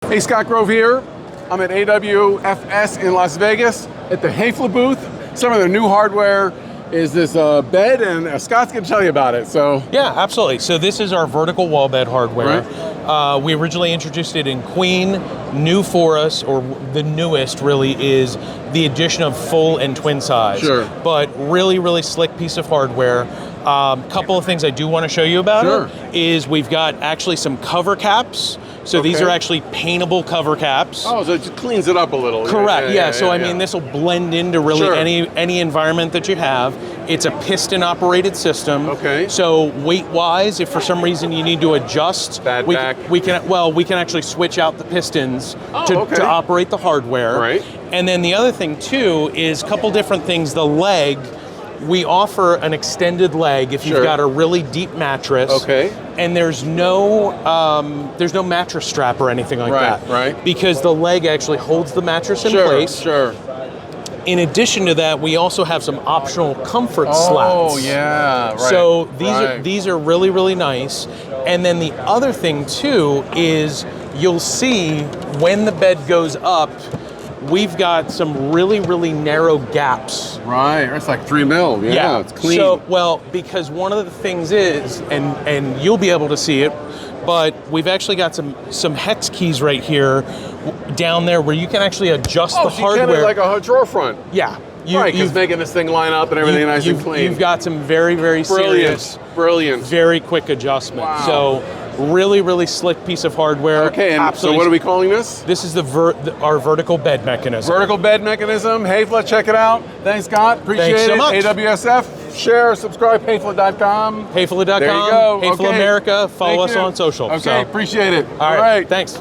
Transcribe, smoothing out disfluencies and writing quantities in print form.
Hey, Scott Grove here. I'm at AWFS in Las Vegas at the Hafele booth. Some of their new hardware is this bed, and Scott's going to tell you about it. So yeah, absolutely. So this is our vertical wall bed hardware. Right. We originally introduced it in Queen. New for us, or the newest really, is the addition of full and twin size. Sure. But really, really slick piece of hardware. Couple of things I do want to show you about it is we've got actually some cover caps. So these are actually paintable cover caps. Oh, so it just cleans it up a little. Correct, yeah. So I mean, this will blend into really any environment that you have. It's a piston operated system. Okay. So weight wise, if for some reason you need to adjust, we can actually switch out the pistons to operate the hardware. Right. And then the other thing too is a couple different things. The leg, we offer an extended leg if you've got a really deep mattress. Okay. And there's no mattress strap or anything like that. Right. Because the leg actually holds the mattress in place. Sure. In addition to that, we also have some optional comfort slats. Oh yeah. Right. So these are really, really nice. And then the other thing too is you'll see when the bed goes up, we've got some really, really narrow gaps. Right, it's like 3 mil. Yeah, it's clean. So, well, because one of the things is, and you'll be able to see it, but we've actually got some hex keys right here, down there, where you can actually adjust the hardware. Oh, so like a drawer front. Yeah. Right, because making this thing line up and everything nice and clean. You've got some very, very serious, very quick adjustment. Wow. So really, really slick piece of hardware. Okay, and so what are we calling this? This is our vertical bed mechanism. Vertical bed mechanism. Hafele, check it out. Thanks, Scott. Appreciate Thanks so much. AWSF, share, subscribe, Hafele.com. Hafele.com. There you go. Hafele America. Follow us on social. Okay, appreciate it. All right. Thanks.